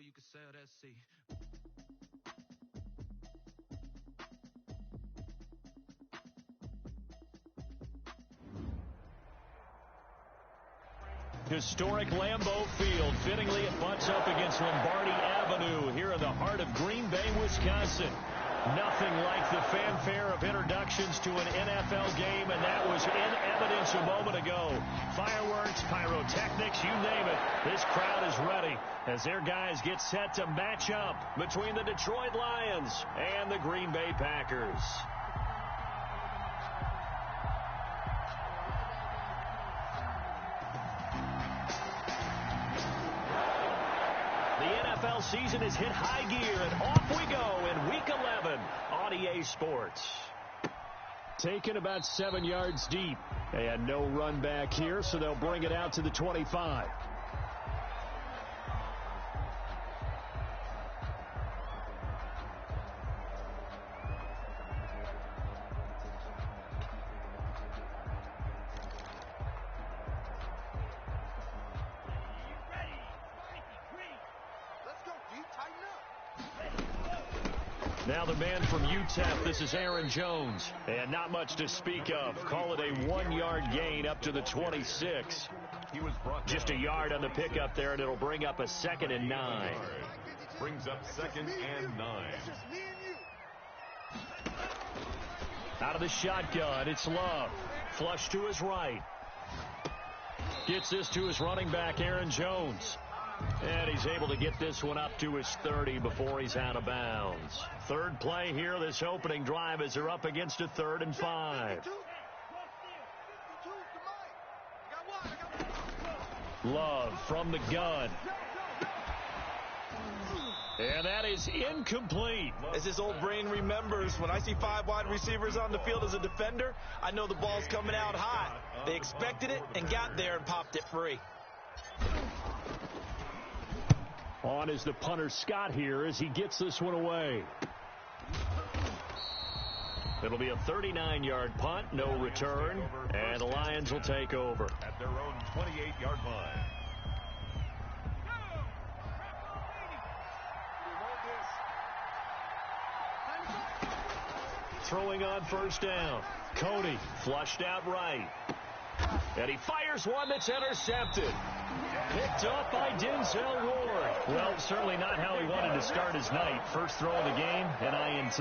you could sail that sea. Historic Lambeau Field. Fittingly, it butts up against Lombardi Avenue here in the heart of Green Bay, Wisconsin. Nothing like the fanfare of introductions to an NFL game, and that was in evidence a moment ago. Fireworks, pyrotechnics, you name it. This crowd is ready as their guys get set to match up between the Detroit Lions and the Green Bay Packers. NFL season has hit high gear, and off we go in Week 11 on EA Sports. Taken about 7 yards deep, and no run back here, so they'll bring it out to the 25. Now the man from UTEP, this is Aaron Jones. And not much to speak of. Call it a 1-yard gain up to the 26. Just a yard on the pickup there, and it'll bring up a 2nd and 9. Brings up 2nd and 9. Out of the shotgun, it's Love. Flush to his right. Gets this to his running back, Aaron Jones. And he's able to get this one up to his 30 before he's out of bounds. Third play here, this opening drive, as they're up against a 3rd and 5. Love from the gun. And that is incomplete. As his old brain remembers, when I see 5 wide receivers on the field as a defender, I know the ball's coming out hot. They expected it and got there and popped it free. On is the punter Scott here as he gets this one away. It'll be a 39-yard punt, no return, and the Lions will take over. At their own 28-yard line. Throwing on first down. Cody flushed out right. And he fires one that's intercepted. Picked off by Denzel Ward. Well, certainly not how he wanted to start his night. First throw of the game, an INT.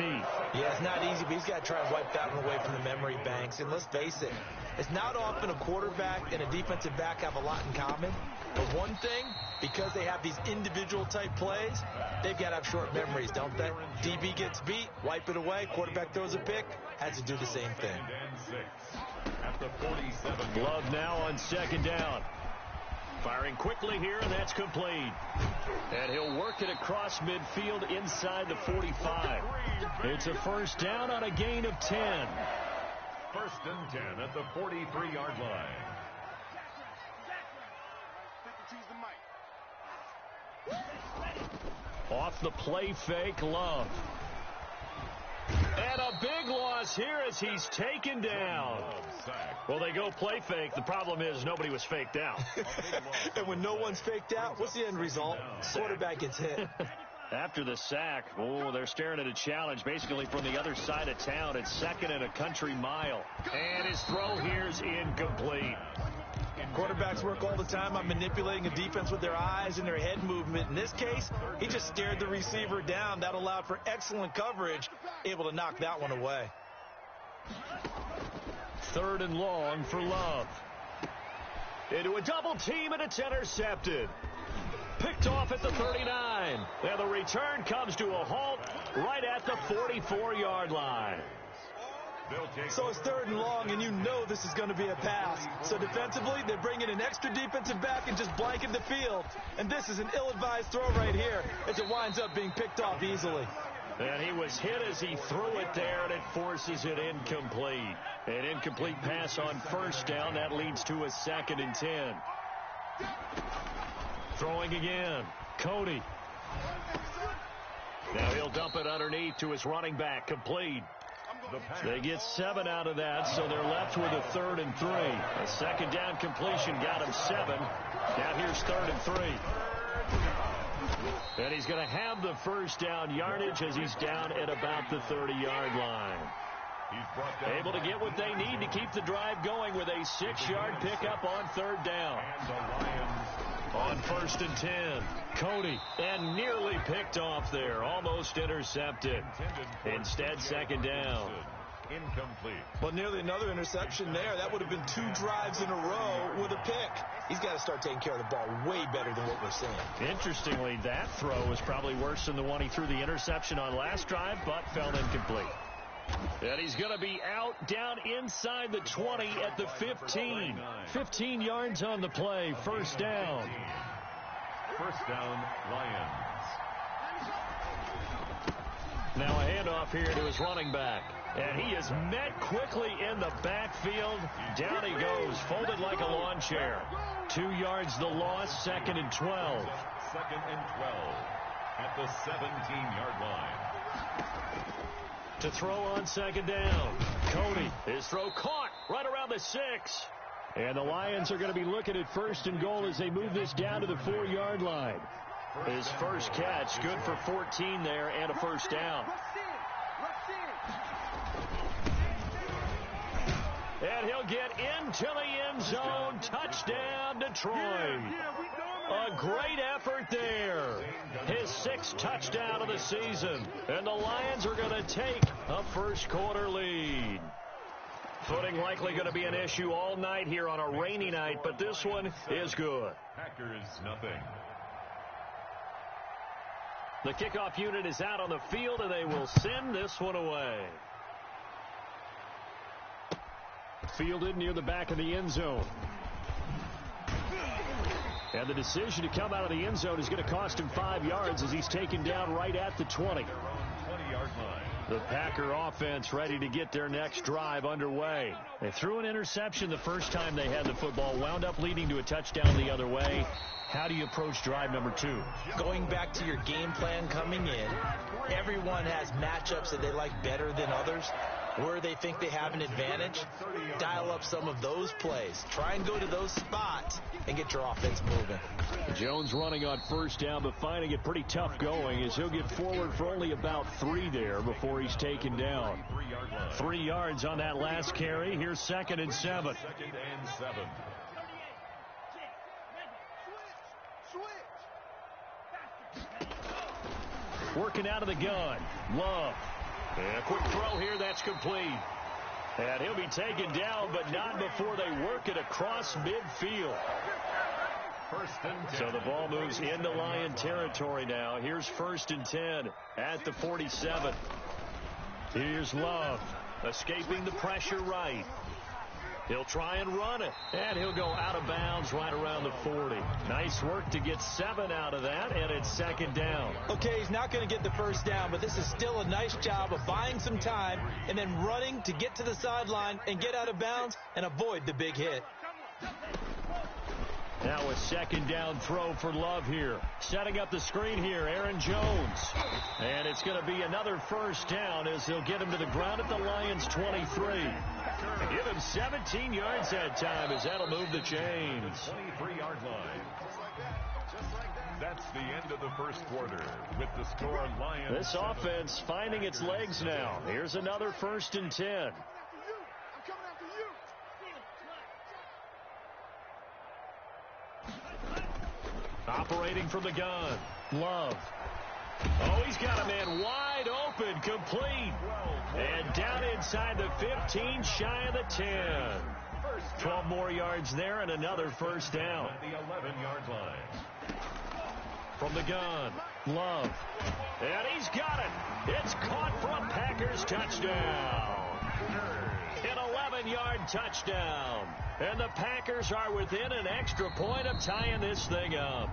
Yeah, it's not easy, but he's got to try and wipe that one away from the memory banks. And let's face it, it's not often a quarterback and a defensive back have a lot in common. But one thing, because they have these individual type plays, they've got to have short memories, don't they? DB gets beat, wipe it away, quarterback throws a pick, had to do the same thing. At the 47. Love now on 2nd down. Firing quickly here, and that's complete. And he'll work it across midfield inside the 45. It's a first down on a gain of 10. 1st and 10 at the 43-yard line. Off the play fake, Love. And a big loss here as he's taken down. Well, they go play fake. The problem is nobody was faked out. And when no one's faked out, what's the end result? Quarterback gets hit. After the sack, they're staring at a challenge basically from the other side of town. It's 2nd and a country mile. And his throw here's incomplete. Quarterbacks work all the time on manipulating a defense with their eyes and their head movement. In this case, he just stared the receiver down. That allowed for excellent coverage, able to knock that one away. 3rd and long for Love. Into a double team, and it's intercepted. Picked off at the 39. And the return comes to a halt right at the 44-yard line. So it's 3rd and long, and you know this is going to be a pass. So defensively, they're bringing an extra defensive back and just blanking the field. And this is an ill-advised throw right here as it winds up being picked off easily. And he was hit as he threw it there, and it forces it incomplete. An incomplete pass on first down. That leads to a 2nd and 10. Throwing again. Cody. Now he'll dump it underneath to his running back. Complete. They get 7 out of that, so they're left with a 3rd and 3. A 2nd down completion got him 7. Now here's 3rd and 3. And he's going to have the first down yardage as he's down at about the 30-yard line. Able to get what they need to keep the drive going with a 6-yard pickup on third down. On 1st and 10, Cody, and nearly picked off there. Almost intercepted. Instead, 2nd down. Incomplete. But nearly another interception there. That would have been 2 drives in a row with a pick. He's got to start taking care of the ball way better than what we're seeing. Interestingly, that throw was probably worse than the one he threw the interception on last drive, but fell incomplete. And he's going to be out down inside the 20 at the 15. 15 yards on the play. First down. First down, Lions. Now a handoff here to his running back. And he is met quickly in the backfield. Down he goes, folded like a lawn chair. 2 yards the loss, 2nd and 12. 2nd and 12 at the 17-yard line. To throw on 2nd down. Cody, his throw caught right around the 6. And the Lions are going to be looking at 1st and goal as they move this down to the 4-yard line. His first catch, good for 14 there and a first down. And he'll get into the end zone. Touchdown, Detroit. A great effort there. His 6th touchdown of the season. And the Lions are going to take a first-quarter lead. Footing likely going to be an issue all night here on a rainy night, but this one is good. Packers, nothing. The kickoff unit is out on the field, and they will send this one away. Fielded near the back of the end zone. And the decision to come out of the end zone is going to cost him 5 yards as he's taken down right at the 20. 20-yard line. The Packer offense ready to get their next drive underway. They threw an interception the first time they had the football, wound up leading to a touchdown the other way. How do you approach drive number 2? Going back to your game plan coming in, everyone has matchups that they like better than others. Where they think they have an advantage, dial up some of those plays. Try and go to those spots and get your offense moving. Jones running on first down, but finding it pretty tough going as he'll get forward for only about 3 there before he's taken down. 3 yards on that last carry. Here's 2nd and 7. 2nd and 7. Working out of the gun. Love. And a quick throw here, that's complete. And he'll be taken down, but not before they work it across midfield. So the ball moves into Lion territory now. Here's 1st and 10 at the 47. Here's Love, escaping the pressure right. He'll try and run it, and he'll go out of bounds right around the 40. Nice work to get 7 out of that, and it's 2nd down. Okay, he's not going to get the first down, but this is still a nice job of buying some time and then running to get to the sideline and get out of bounds and avoid the big hit. Now a 2nd down throw for Love here. Setting up the screen here, Aaron Jones. And it's going to be another first down as they'll get him to the ground at the Lions' 23. Give him 17 yards that time as that'll move the chains. 23-yard line. That's the end of the first quarter with the score Lions. This offense finding its legs now. Here's another 1st and 10. Operating from the gun. Love. Oh, he's got a man wide open, complete. And down inside the 15, shy of the 10. 12 more yards there and another first down. At the 11-yard line. From the gun, Love. And he's got it. It's caught for a Packers touchdown. An 11-yard touchdown. And the Packers are within an extra point of tying this thing up.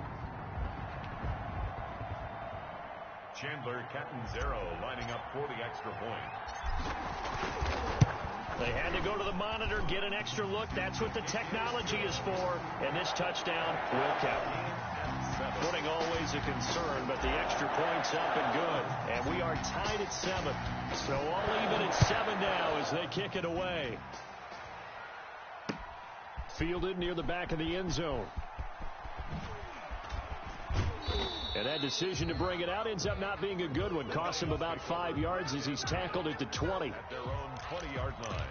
Chandler Catanzaro lining up for the extra point. They had to go to the monitor, get an extra look. That's what the technology is for. And this touchdown will count. Footing always a concern, but the extra point's up and good. And we are tied at 7. So all even at 7 now as they kick it away. Fielded near the back of the end zone. And that decision to bring it out ends up not being a good one. Costs him about 5 yards as he's tackled at the 20. At their own 20-yard line.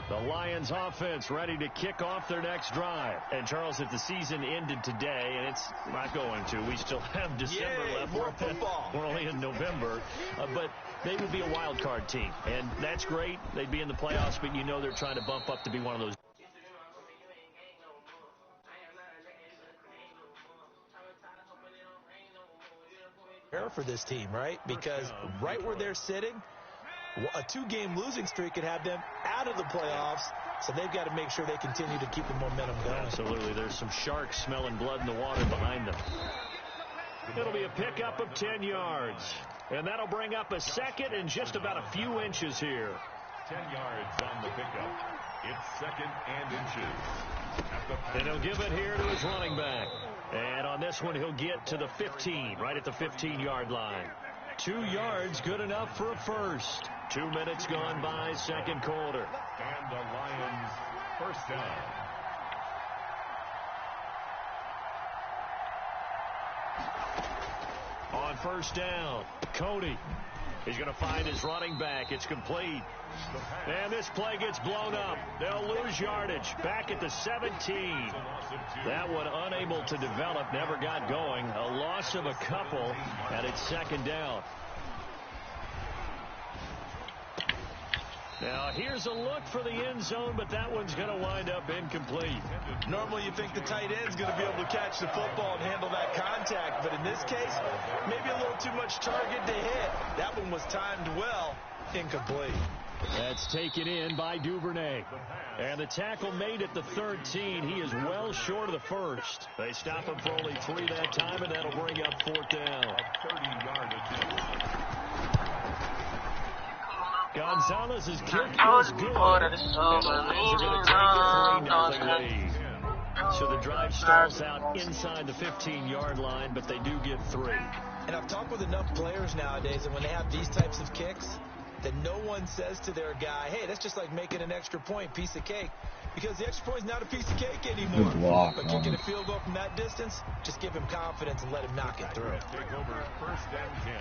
The Lions offense ready to kick off their next drive. And, Charles, if the season ended today, and it's not going to, we still have December left. More football. We're only in November. But they would be a wild card team. And that's great. They'd be in the playoffs, but you know they're trying to bump up to be one of those. For this team, right? Because right where they're sitting, a 2-game losing streak could have them out of the playoffs, so they've got to make sure they continue to keep the momentum going. Absolutely. There's some sharks smelling blood in the water behind them. It'll be a pickup of 10 yards, and that'll bring up a second and just about a few inches here. 10 yards on the pickup. It's second and inches. And he'll give it here to his running back. And on this one, he'll get to the 15, right at the 15-yard line. 2 yards, good enough for a first. 2 minutes gone by, second quarter. And the Lions first down. On first down, Cody. He's going to find his running back. It's complete. And this play gets blown up. They'll lose yardage. Back at the 17. That one unable to develop. Never got going. A loss of a couple. And it's second down. Now, here's a look for the end zone, but that one's going to wind up incomplete. Normally you think the tight end's going to be able to catch the football and handle that contact, but in this case, maybe a little too much target to hit. That one was timed well, incomplete. That's taken in by Duvernay. And the tackle made at the 13. He is well short of the first. They stop him for only 3 that time, and that'll bring up fourth down. 30-yard attempt. Gonzalez's kick is good. And the Lions are going to take a 3-0 lead. So the drive stalls out inside the 15-yard line, but they do get 3. And I've talked with enough players nowadays, and when they have these types of kicks, that no one says to their guy, hey, that's just like making an extra point, piece of cake. Because the extra point is not a piece of cake anymore. But kicking a field goal from that distance, just give him confidence and let him knock it through. Take over first and 10.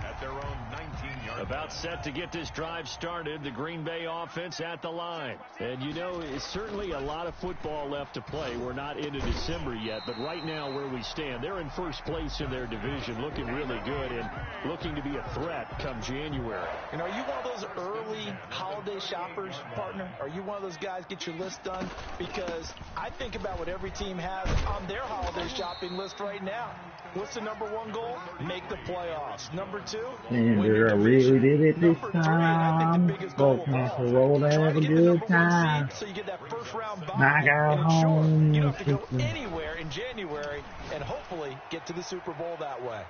At their own 19-yard. About set to get this drive started. The Green Bay offense at the line. And, you know, it's certainly a lot of football left to play. We're not into December yet, but right now where we stand, they're in first place in their division, looking really good and looking to be a threat come January. And are you one of those early holiday shoppers, partner? Are you one of those guys get your list done? Because I think about what every team has on their holiday shopping list right now. What's the number 1 goal? Make the playoffs. Number 2, And I really did it this time. Both have to roll to have a good time. So you get that first round bye. Knock out home. You don't have to go anywhere in January and hopefully get to the Super Bowl that way.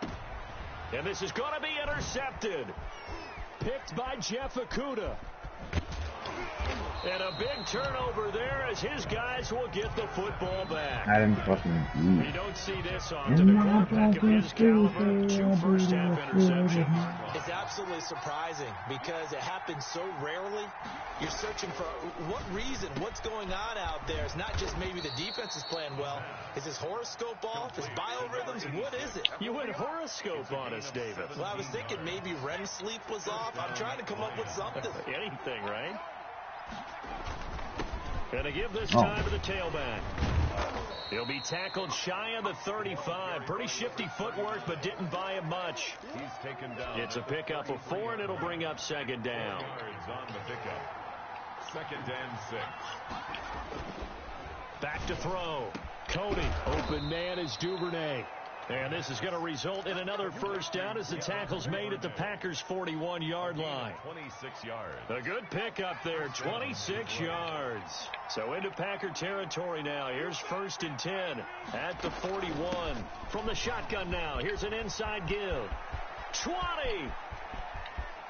And this is going to be intercepted. Picked by Jeff Okudah. And a big turnover there as his guys will get the football back. I didn't fucking eat. You don't see this often. A quarterback of his caliber, 2 first-half interceptions. It's absolutely surprising because it happens so rarely. You're searching for what reason, what's going on out there. It's not just maybe the defense is playing well. Is his horoscope off? His biorhythms? What is it? You went horoscope on us, David. Well, I was thinking maybe REM sleep was off. I'm trying to come up with something. Anything, right? Going to give this time to the tailback. He'll be tackled shy of the 35. Pretty shifty footwork, but didn't buy him much. He's taken down. It's a pickup of 4, and it'll bring up second down. Yards on the pickup. Second and 6. Back to throw. Cody. Open man is Duvernay. And this is going to result in another first down as the tackle's made at the Packers' 41-yard line. 26 yards. A good pickup there, 26 yards. So into Packer territory now. Here's first and 10 at the 41. From the shotgun now, here's an inside give. 20.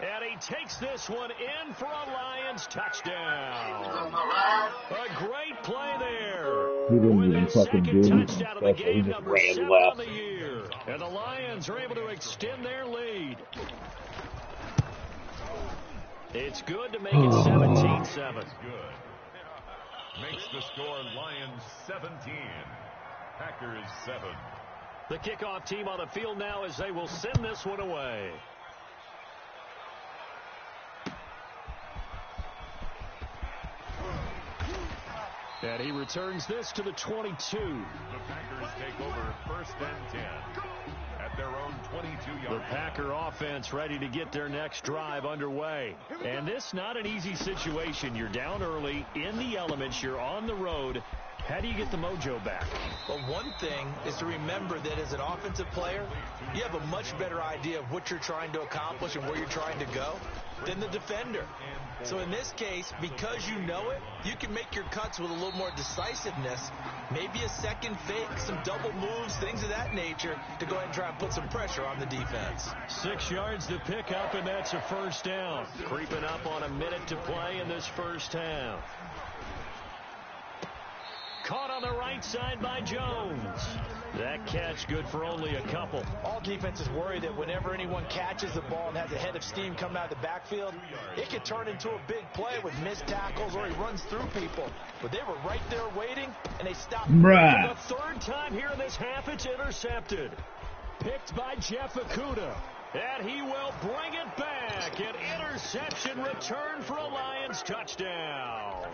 And he takes this one in for a Lions touchdown. A great play there. He didn't With even his fucking do second anything touchdown of the special. He game, just number ran 7 left. on the year. And the Lions are able to extend their lead. It's good to make it 17-7. Good. Makes the score Lions 17. Packers 7. The kickoff team on the field now as they will send this one away. And he returns this to the 22. The Packers take over 1st and 10 at their own 22-yard. The Packer offense ready to get their next drive underway. And this not an easy situation. You're down early, in the elements, you're on the road. How do you get the mojo back? Well, one thing is to remember that as an offensive player, you have a much better idea of what you're trying to accomplish and where you're trying to go than the defender. So in this case, because you know it, you can make your cuts with a little more decisiveness, maybe a second fake, some double moves, things of that nature, to go ahead and try and put some pressure on the defense. 6 yards to pick up, and that's a first down. Creeping up on a minute to play in this first half. Caught on the right side by Jones. That catch good for only a couple. All defenses worry that whenever anyone catches the ball and has a head of steam coming out of the backfield, it could turn into a big play with missed tackles or he runs through people. But they were right there waiting, and they stopped. For the third time here in this half, it's intercepted. Picked by Jeff Okudah. And he will bring it back. An interception return for a Lions touchdown.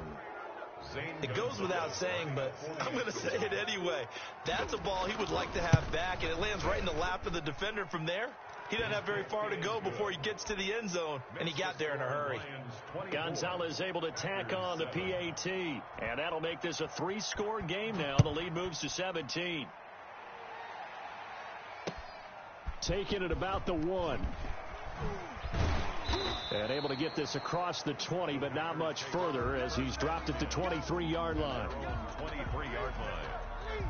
It goes without saying, but I'm going to say it anyway. That's a ball he would like to have back, and it lands right in the lap of the defender. From there, he doesn't have very far to go before he gets to the end zone, and he got there in a hurry. Gonzalez able to tack on the PAT, and that'll make this a 3-score game now. The lead moves to 17. Taking it about the 1. And able to get this across the 20, but not much further as he's dropped at the 23-yard line. 23-yard line.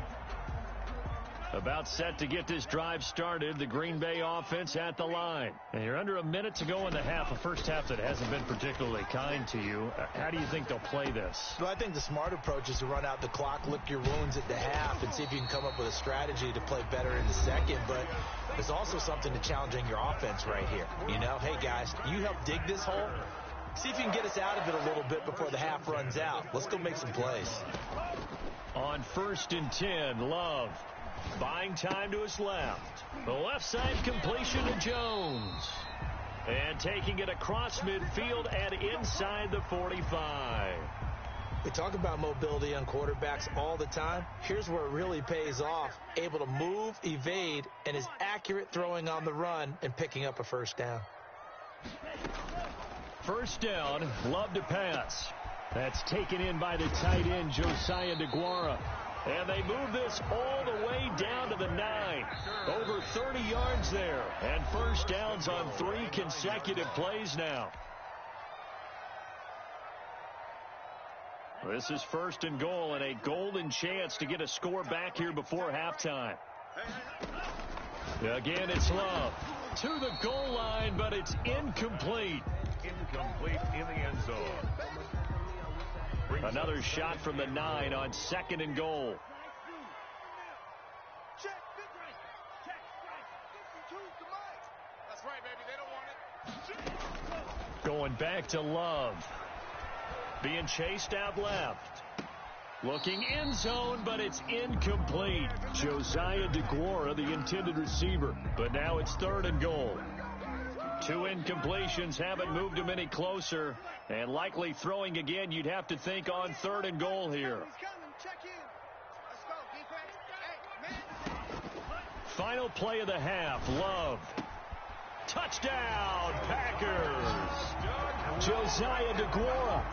About set to get this drive started. The Green Bay offense at the line. And you're under a minute to go in the half. A first half that hasn't been particularly kind to you. How do you think they'll play this? Well, I think the smart approach is to run out the clock, lick your wounds at the half, and see if you can come up with a strategy to play better in the second. But there's also something to challenging your offense right here. You know, hey, guys, you help dig this hole. See if you can get us out of it a little bit before the half runs out. Let's go make some plays. On 1st and 10, Love. Buying time to his left. The left side completion to Jones. And taking it across midfield and inside the 45. We talk about mobility on quarterbacks all the time. Here's where it really pays off. Able to move, evade, and is accurate throwing on the run and picking up a first down. First down, Love to pass. That's taken in by the tight end, Josiah DeGuara. And they move this all the way down to the 9. Over 30 yards there. And first downs on 3 consecutive plays now. This is 1st and goal and a golden chance to get a score back here before halftime. Again, it's Love. To the goal line, but it's incomplete. Incomplete in the end zone. Another shot from the 9 on 2nd and goal. Going back to Love. Being chased out left. Looking end zone, but it's incomplete. Josiah DeGuara, the intended receiver. But now it's 3rd and goal. 2 incompletions haven't moved him any closer. And likely throwing again, you'd have to think on 3rd and goal here. Final play of the half, Love. Touchdown, Packers. Josiah DeGuara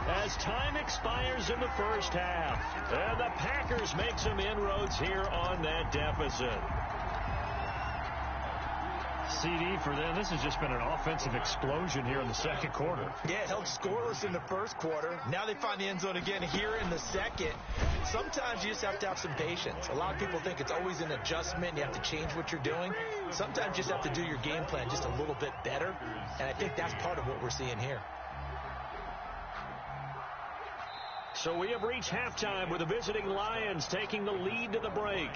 as time expires in the first half. And the Packers make some inroads here on that deficit. CD for them. This has just been an offensive explosion here in the second quarter. Yeah, it held scoreless in the first quarter. Now they find the end zone again here in the second. Sometimes you just have to have some patience. A lot of people think it's always an adjustment. You have to change what you're doing. Sometimes you just have to do your game plan just a little bit better. And I think that's part of what we're seeing here. So we have reached halftime with the visiting Lions taking the lead to the break.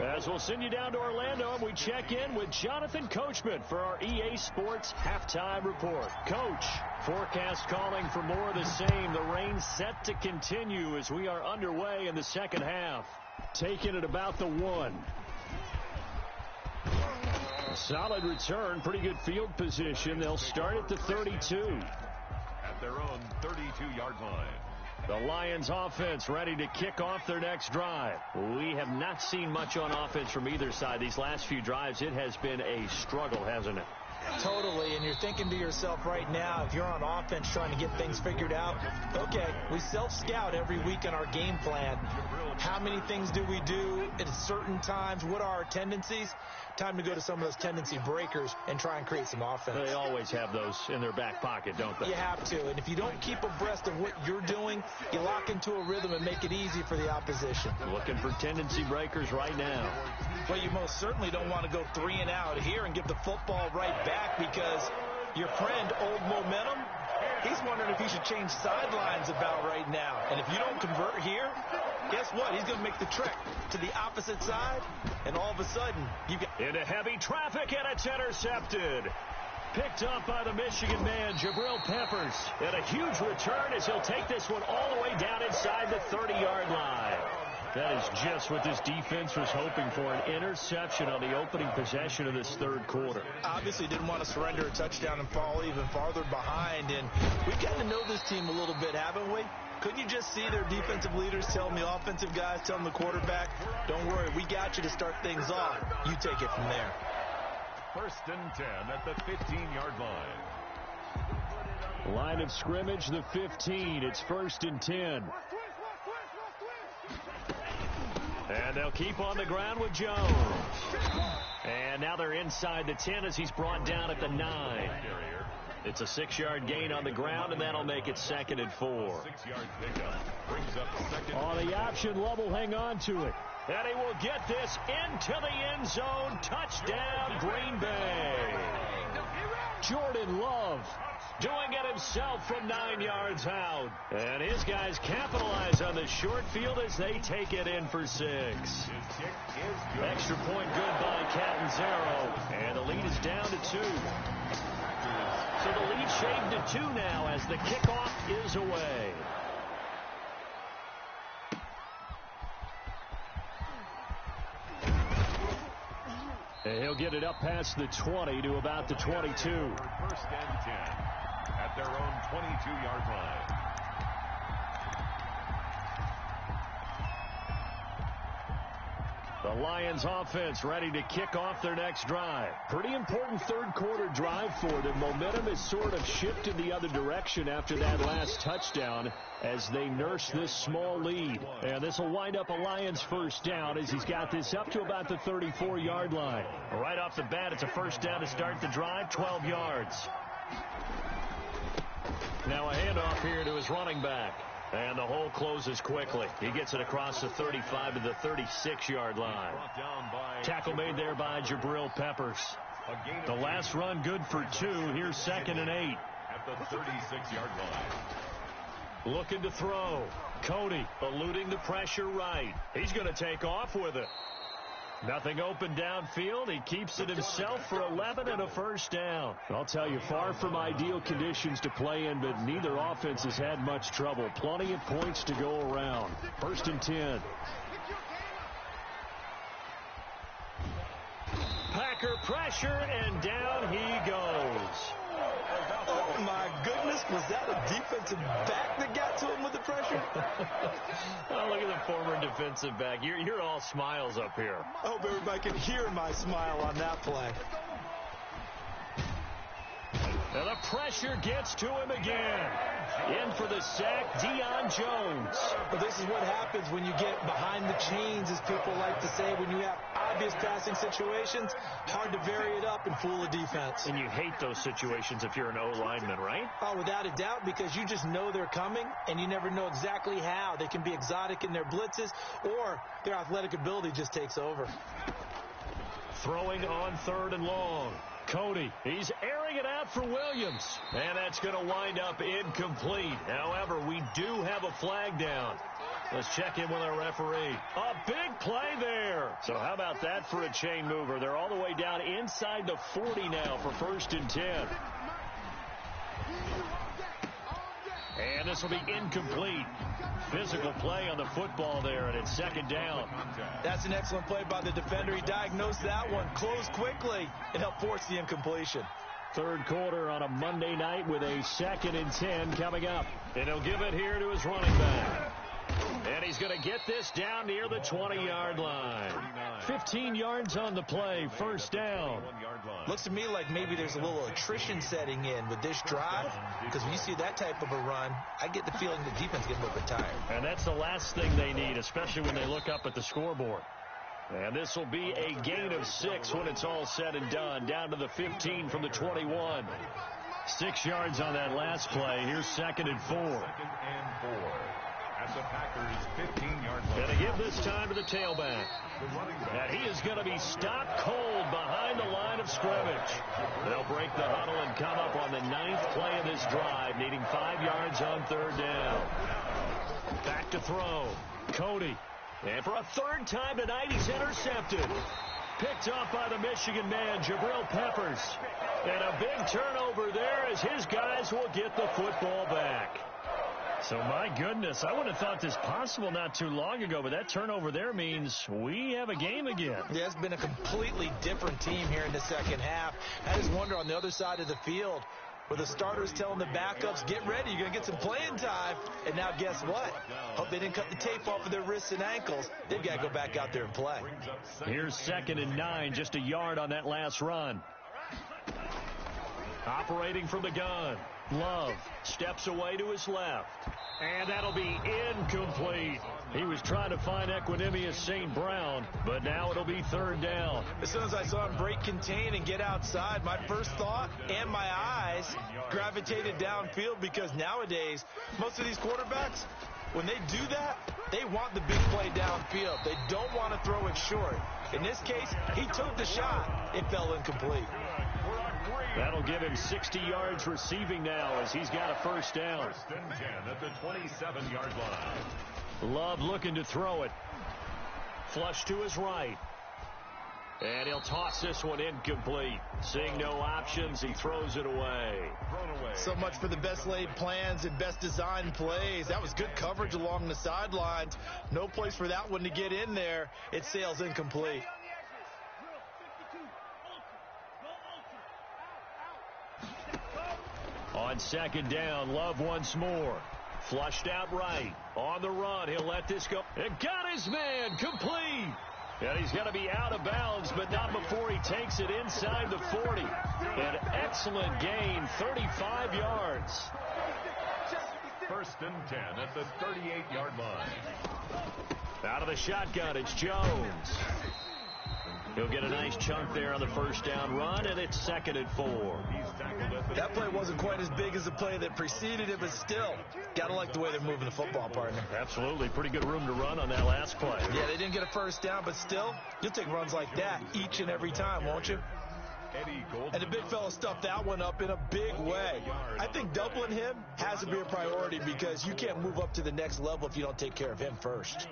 As we'll send you down to Orlando, and we check in with Jonathan Coachman for our EA Sports Halftime Report. Coach, forecast calling for more of the same. The rain set to continue as we are underway in the second half. Taking it about the 1. Solid return, pretty good field position. They'll start at the 32. At their own 32-yard line. The Lions offense ready to kick off their next drive. We have not seen much on offense from either side. These last few drives, it has been a struggle, hasn't it? Totally, and you're thinking to yourself right now, if you're on offense trying to get things figured out, okay, we self-scout every week in our game plan. How many things do we do at certain times? What are our tendencies? Time to go to some of those tendency breakers and try and create some offense. They always have those in their back pocket, don't they? You have to, and if you don't keep abreast of what you're doing, you lock into a rhythm and make it easy for the opposition. Looking for tendency breakers right now. Well, you most certainly don't want to go 3 and out here and give the football right back, because your friend, Old Momentum, he's wondering if he should change sidelines about right now. And if you don't convert here, guess what? He's going to make the trek to the opposite side, and all of a sudden, you get into heavy traffic, and it's intercepted. Picked up by the Michigan man, Jabril Peppers. And a huge return as he'll take this one all the way down inside the 30-yard line. That is just what this defense was hoping for, an interception on the opening possession of this third quarter. Obviously didn't want to surrender a touchdown and fall even farther behind, and we've gotten to know this team a little bit, haven't we? Couldn't you just see their defensive leaders telling the offensive guys, telling the quarterback, don't worry, we got you to start things off. You take it from there. 1st and 10 at the 15-yard line. Line of scrimmage, the 15. It's 1st and 10. And they'll keep on the ground with Jones. And now they're inside the 10 as he's brought down at the 9. It's a 6-yard gain on the ground, and that'll make it 2nd and 4. 6-yard pickup brings up 2nd. On the option, Love will hang on to it. And he will get this into the end zone. Touchdown, Green Bay. Jordan Love doing it himself from 9 yards out. And his guys capitalize on the short field as they take it in for 6. Extra point good by Catanzaro. And the lead is down to 2. So the lead shaved to 2 now as the kickoff is away. And he'll get it up past the 20 to about the 22. 1st and 10 at their own 22-yard line. The Lions offense ready to kick off their next drive. Pretty important third quarter drive for them. Momentum has sort of shifted the other direction after that last touchdown as they nurse this small lead. And this will wind up a Lions 1st down as he's got this up to about the 34-yard line. Right off the bat, it's a 1st down to start the drive, 12 yards. Now a handoff here to his running back. And the hole closes quickly. He gets it across the 35 to the 36-yard line. Tackle made there by Jabril Peppers. The last run good for 2. Here's 2nd and 8. At the 36-yard line. Looking to throw. Cody eluding the pressure right. He's going to take off with it. Nothing open downfield. He keeps it himself for 11 and a 1st down. I'll tell you, far from ideal conditions to play in, but neither offense has had much trouble. Plenty of points to go around. 1st and 10. Packer pressure, and down he goes. Oh, my goodness. Was that a defensive back that got to him with the pressure? Oh, look at the former defensive back. You're all smiles up here. I hope everybody can hear my smile on that play. And the pressure gets to him again. In for the sack, Deion Jones. But this is what happens when you get behind the chains, as people like to say. When you have obvious passing situations, hard to vary it up and fool a defense. And you hate those situations if you're an O-lineman, right? Oh, without a doubt, because you just know they're coming, and you never know exactly how. They can be exotic in their blitzes, or their athletic ability just takes over. Throwing on 3rd and long. Cody, he's airing it out for Williams. And that's going to wind up incomplete. However, we do have a flag down. Let's check in with our referee. A big play there. So how about that for a chain mover? They're all the way down inside the 40 now for 1st and 10. And this will be incomplete. Physical play on the football there, and it's second down. That's an excellent play by the defender. He diagnosed that one, closed quickly, and helped force the incompletion. Third quarter on a Monday night with a 2nd and 10 coming up. And he'll give it here to his running back. And he's going to get this down near the 20-yard line. 15 yards on the play, first down. Looks to me like maybe there's a little attrition setting in with this drive, because when you see that type of a run, I get the feeling the defense gets a little bit tired. And that's the last thing they need, especially when they look up at the scoreboard. And this will be a gain of 6 when it's all said and done, down to the 15 from the 21. 6 yards on that last play. Here's 2nd and 4. 2nd and 4. At the Packers' 15-yard line. Going to give this time to the tailback. And he is going to be stopped cold behind the line of scrimmage. They'll break the huddle and come up on the 9th play of this drive, needing 5 yards on 3rd down. Back to throw. Cody. And for a 3rd time tonight, he's intercepted. Picked off by the Michigan man, Jabril Peppers. And a big turnover there as his guys will get the football back. So, my goodness, I would have thought this possible not too long ago, but that turnover there means we have a game again. Yeah, it's been a completely different team here in the second half. I just wonder on the other side of the field, where the starters telling the backups, get ready, you're going to get some playing time. And now guess what? Hope they didn't cut the tape off of their wrists and ankles. They've got to go back out there and play. Here's 2nd and 9, just a yard on that last run. Operating from the gun. Love steps away to his left. And that'll be incomplete. He was trying to find Equanimous St. Brown, but now it'll be 3rd down. As soon as I saw him break contain and get outside, my first thought and my eyes gravitated downfield, because nowadays, most of these quarterbacks, when they do that, they want the big play downfield. They don't want to throw it short. In this case, he took the shot. It fell incomplete. That'll give him 60 yards receiving now as he's got a 1st down. 1st and 10 at the 27-yard line. Love looking to throw it. Flush to his right. And he'll toss this one incomplete. Seeing no options, he throws it away. So much for the best laid plans and best designed plays. That was good coverage along the sidelines. No place for that one to get in there. It sails incomplete. On 2nd down, Love once more. Flushed out right. On the run, he'll let this go. And got his man, complete. And he's going to be out of bounds, but not before he takes it inside the 40. An excellent gain, 35 yards. 1st and 10 at the 38-yard line. Out of the shotgun, it's Jones. He'll get a nice chunk there on the 1st down run, and it's 2nd and 4. That play wasn't quite as big as the play that preceded it, but still, got to like the way they're moving the football, partner. Absolutely. Pretty good room to run on that last play. Yeah, they didn't get a 1st down, but still, you'll take runs like that each and every time, won't you? And the big fella stuffed that one up in a big way. I think doubling him has to be a priority, because you can't move up to the next level if you don't take care of him first.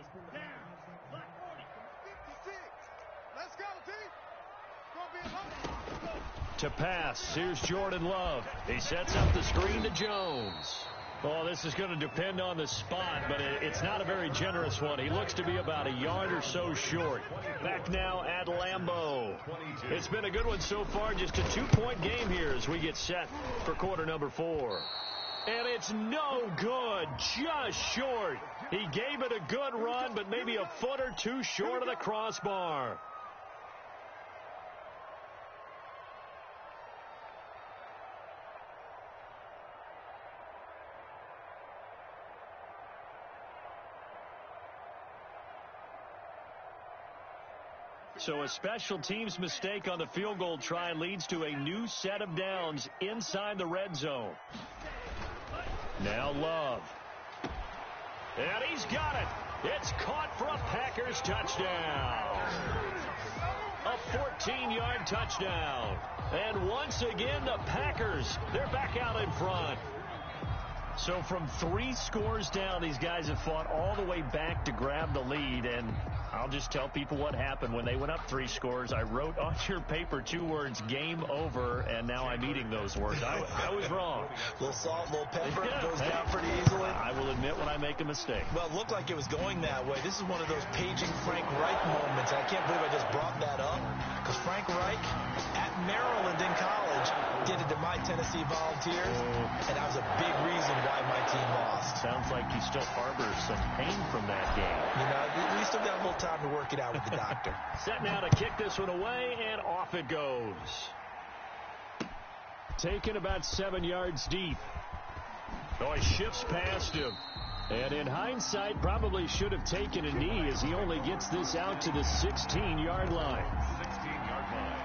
To pass, here's Jordan Love. He sets up the screen to Jones. Oh, this is going to depend on the spot, but it's not a very generous one. He looks to be about a yard or so short. Back now at Lambeau. It's been a good one so far, just a 2-point game here as we get set for quarter number 4. And it's no good, just short. He gave it a good run, but maybe a foot or two short of the crossbar. So a special teams mistake on the field goal try leads to a new set of downs inside the red zone. Now Love. And he's got it. It's caught for a Packers touchdown. A 14-yard touchdown. And once again, the Packers, they're back out in front. So from 3 scores down, these guys have fought all the way back to grab the lead, and I'll just tell people what happened when they went up 3 scores. I wrote on your paper 2 words, game over, and now I'm eating those words. I was wrong. A little salt, a little pepper, goes down pretty easily. I will admit when I make a mistake. Well, it looked like it was going that way. This is one of those paging Frank Reich moments. I can't believe I just brought that up, because Frank Reich at Maryland in college did it to my Tennessee Volunteers, and that was a big reason why my team lost. Sounds like you still harbor some pain from that game. You know, we still got a little time to work it out with the doctor. Set now to kick this one away, and off it goes. Taken about 7 yards deep. Oh, he shifts past him. And in hindsight, probably should have taken a knee as he only gets this out to the 16-yard line. 16-yard line.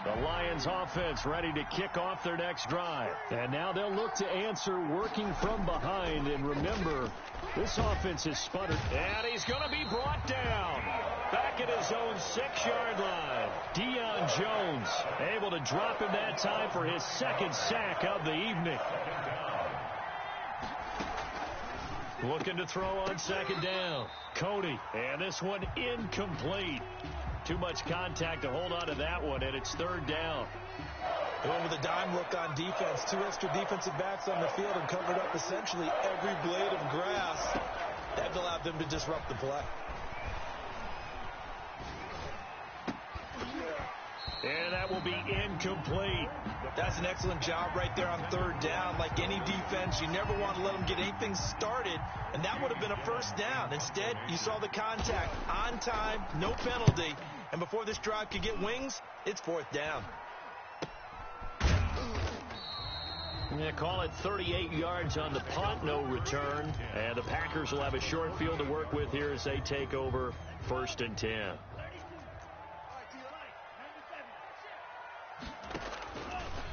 The Lions offense ready to kick off their next drive. And now they'll look to answer working from behind. And remember, this offense is sputtered. And he's going to be brought down. Back at his own 6-yard line. Deion Jones able to drop him that time for his 2nd sack of the evening. Looking to throw on 2nd down. Cody. And this one incomplete. Too much contact to hold on to that one, and it's 3rd down. They went with a dime look on defense. 2 extra defensive backs on the field and covered up essentially every blade of grass. That allowed them to disrupt the play. And that will be incomplete. That's an excellent job right there on 3rd down. Like any defense, you never want to let them get anything started, and that would have been a 1st down. Instead, you saw the contact on time, no penalty, and before this drive could get wings, it's 4th down. Yeah, call it 38 yards on the punt, no return. And the Packers will have a short field to work with here as they take over 1st and 10.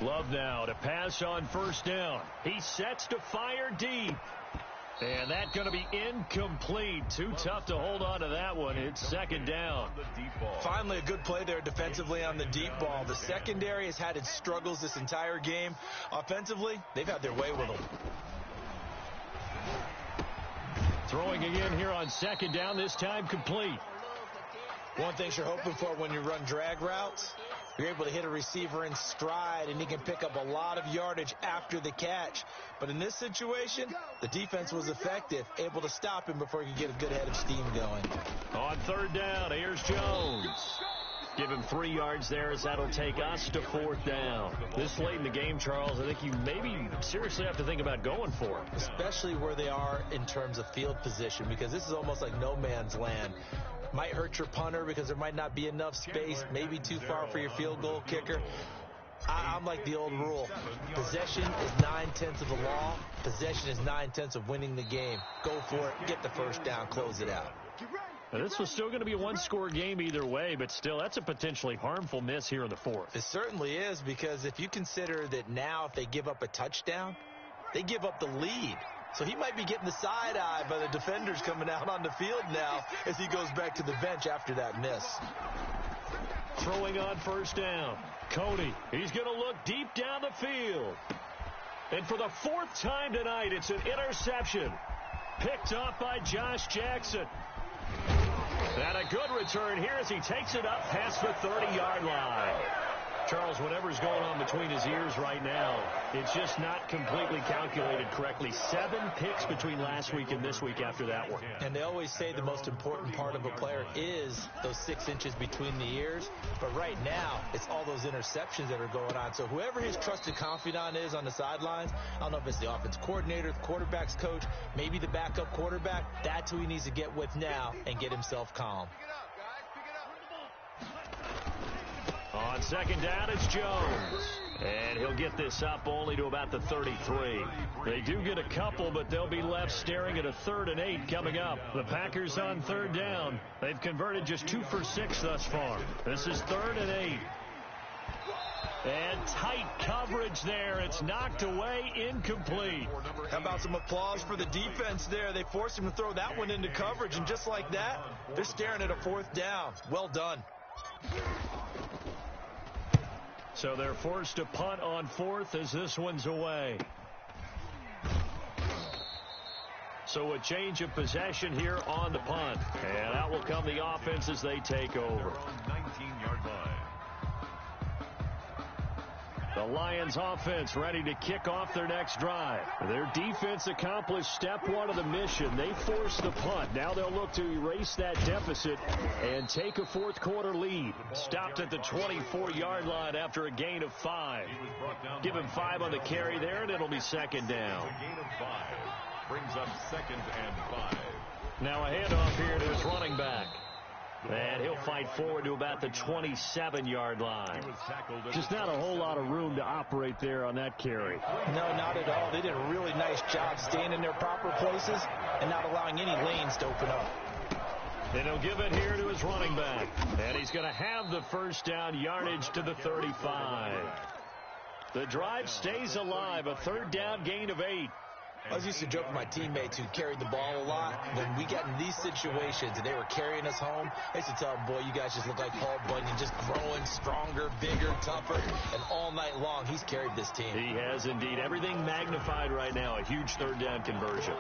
Love now to pass on 1st down. He sets to fire deep. And that's going to be incomplete. Too tough to hold on to that one. It's 2nd down. Finally, a good play there defensively on the deep ball. The secondary has had its struggles this entire game. Offensively, they've had their way with them. Throwing again here on 2nd down, this time complete. One thing you're hoping for when you run drag routes, you're able to hit a receiver in stride, and he can pick up a lot of yardage after the catch. But in this situation, the defense was effective, able to stop him before he could get a good head of steam going. On 3rd down, here's Jones. Give him 3 yards there as that'll take us to 4th down. This late in the game, Charles, I think you maybe seriously have to think about going for it. Especially where they are in terms of field position, because this is almost like no man's land. Might hurt your punter because there might not be enough space, maybe too far for your field goal kicker. I'm like the old rule. Possession is 9/10 of the law. Possession is 9/10 of winning the game. Go for it. Get the 1st down. Close it out. Now, this was still going to be a 1-score game either way, but still, that's a potentially harmful miss here in the 4th. It certainly is, because if you consider that now if they give up a touchdown, they give up the lead. So he might be getting the side eye by the defenders coming out on the field now as he goes back to the bench after that miss. Throwing on 1st down. Cody, he's going to look deep down the field. And for the 4th time tonight, it's an interception. Picked off by Josh Jackson. And a good return here as he takes it up past the 30-yard line. Charles, whatever's going on between his ears right now, it's just not completely calculated correctly. 7 picks between last week and this week after that one. And they always say the most important part of a player is those 6 inches between the ears. But right now, it's all those interceptions that are going on. So whoever his trusted confidant is on the sidelines, I don't know if it's the offense coordinator, the quarterback's coach, maybe the backup quarterback, that's who he needs to get with now and get himself calm. On 2nd down, it's Jones. And he'll get this up only to about the 33. They do get a couple, but they'll be left staring at a 3rd and 8 coming up. The Packers on 3rd down. They've converted just 2 for 6 thus far. This is 3rd and 8. And tight coverage there. It's knocked away, incomplete. How about some applause for the defense there? They forced him to throw that one into coverage, and just like that, they're staring at a 4th down. Well done. So they're forced to punt on 4th as this one's away. So a change of possession here on the punt. And out will come the offense as they take over. On 19-yard line. The Lions offense ready to kick off their next drive. Their defense accomplished step one of the mission. They forced the punt. Now they'll look to erase that deficit and take a fourth quarter lead. Stopped at the 24-yard line after a gain of 5. Give him 5 on the carry there, and it'll be second down. A gain of 5 brings up 2nd and 5. Now a handoff here to his running back. And he'll fight forward to about the 27-yard line. Just not a whole lot of room to operate there on that carry. No, not at all. They did a really nice job staying in their proper places and not allowing any lanes to open up. And he'll give it here to his running back. And he's going to have the first down, yardage to the 35. The drive stays alive, a third down gain of 8. I was used to joke with my teammates who carried the ball a lot. When we got in these situations and they were carrying us home, I used to tell them, boy, you guys just look like Paul Bunyan, just growing stronger, bigger, tougher. And all night long, he's carried this team. He has indeed. Everything magnified right now. A huge third down conversion.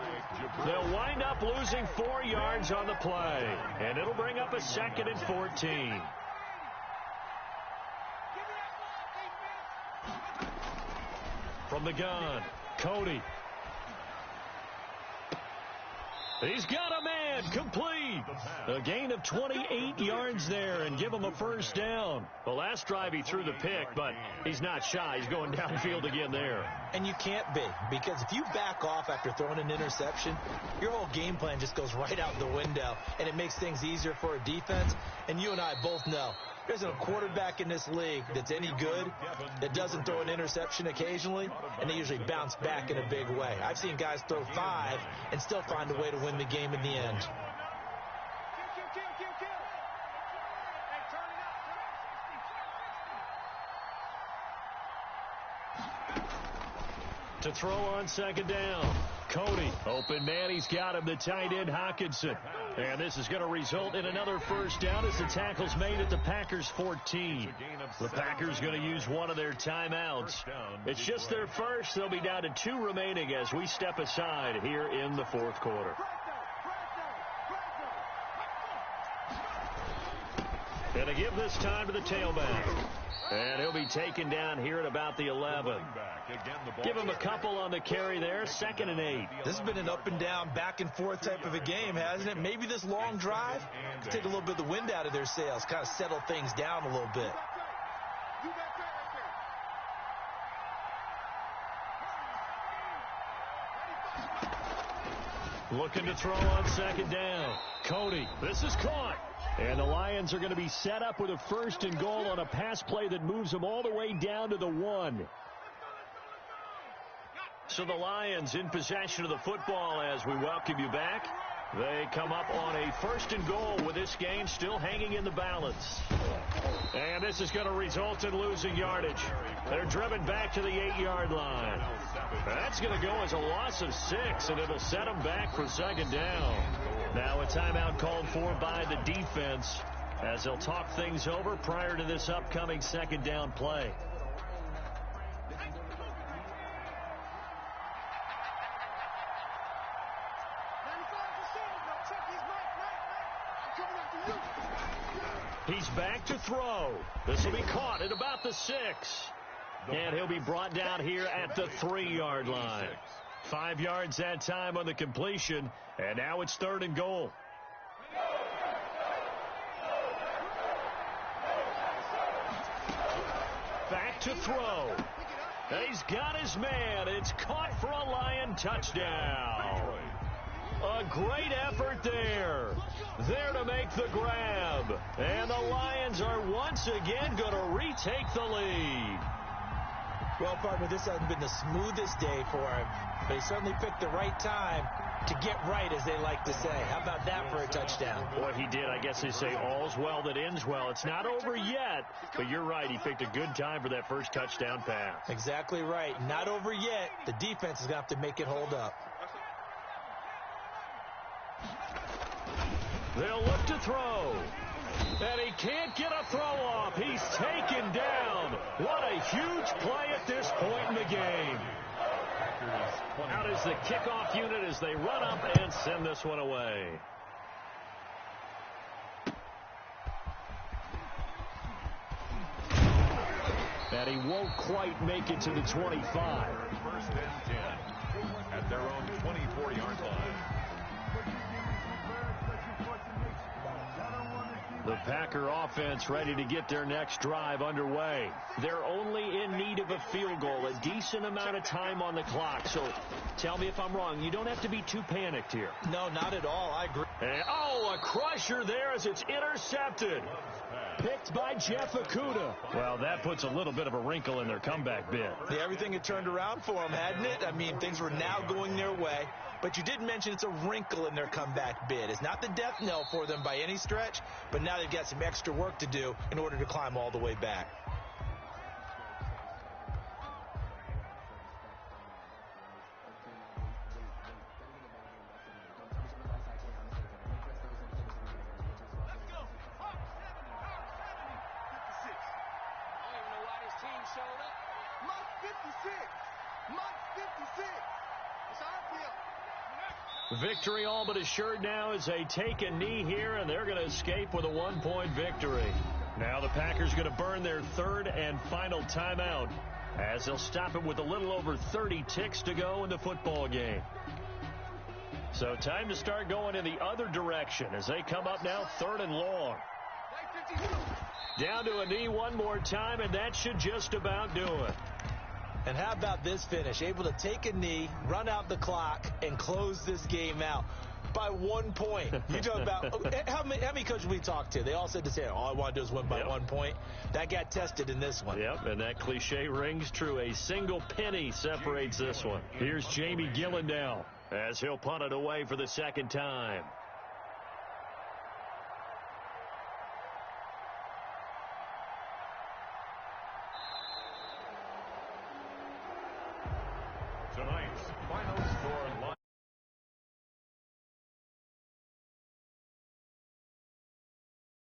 They'll wind up losing 4 yards on the play. And it'll bring up a 2nd and 14. From the gun, Cody. He's got a man, complete. A gain of 28 yards there and give him a first down. The last drive he threw the pick, but he's not shy. He's going downfield again there. And you can't be, because if you back off after throwing an interception, your whole game plan just goes right out the window, and it makes things easier for a defense. And you and I both know there isn't a quarterback in this league that's any good that doesn't throw an interception occasionally, and they usually bounce back in a big way. I've seen guys throw 5 and still find a way to win the game in the end. To throw on second down, Cody. Open man, he's got him, the tight end, Hockenson. And this is going to result in another first down as the tackle's made at the Packers 14. The Packers going to use one of their timeouts. It's just their first. They'll be down to 2 remaining as we step aside here in the fourth quarter. And to give this time to the tailback. And he'll be taken down here at about the 11. Give him a couple on the carry there, 2nd and 8. This has been an up and down, back and forth type of a game, hasn't it? Maybe this long drive could take a little bit of the wind out of their sails, kind of settle things down a little bit. Looking to throw on second down. Cody, this is caught. And the Lions are going to be set up with a 1st and goal on a pass play that moves them all the way down to the 1. So the Lions in possession of the football as we welcome you back. They come up on a 1st and goal with this game still hanging in the balance. And this is going to result in losing yardage. They're driven back to the 8-yard line. That's going to go as a loss of 6, and it'll set them back for second down. Now a timeout called for by the defense as they'll talk things over prior to this upcoming second down play. He's back to throw. This will be caught at about the 6. And he'll be brought down here at the 3-yard line. 5 yards that time on the completion, and now it's 3rd and goal. Back to throw. And he's got his man. It's caught for a Lion touchdown. A great effort there. There to make the grab. And the Lions are once again going to retake the lead. Well, partner, this hasn't been the smoothest day for him, but he certainly picked the right time to get right, as they like to say. How about that for a touchdown? Boy, he did. I guess they say all's well that ends well. It's not over yet, but you're right. He picked a good time for that first touchdown pass. Exactly right. Not over yet. The defense is going to have to make it hold up. They'll look to throw. And he can't get a throw off. He's taken down. What a huge play at this point in the game. Packers 20. Out is the kickoff unit as they run up and send this one away. And he won't quite make it to the 25. First and 10 at their own 24-yard line. The Packer offense ready to get their next drive underway. They're only in need of a field goal, a decent amount of time on the clock. So tell me if I'm wrong. You don't have to be too panicked here. No, not at all. I agree. And, a crusher there as it's intercepted. Picked by Jeff Okudah. Well, that puts a little bit of a wrinkle in their comeback bid. Yeah, everything had turned around for them, hadn't it? I mean, things were now going their way. But you did mention it's a wrinkle in their comeback bid. It's not the death knell for them by any stretch, but now they've got some extra work to do in order to climb all the way back. Victory all but assured now as they take a knee here, and they're going to escape with a one-point victory. Now the Packers going to burn their third and final timeout as they'll stop it with a little over 30 ticks to go in the football game. So time to start going in the other direction as they come up now third and long. Down to a knee one more time, and that should just about do it. And how about this finish? Able to take a knee, run out the clock, and close this game out by 1 point. You talk about how many coaches we talked to? They all said the same. All I want to do is win by 1 point. That got tested in this one. Yep, and that cliche rings true. A single penny separates this one. Here's Jamie Gillen now as he'll punt it away for the second time. Tonight's final score line.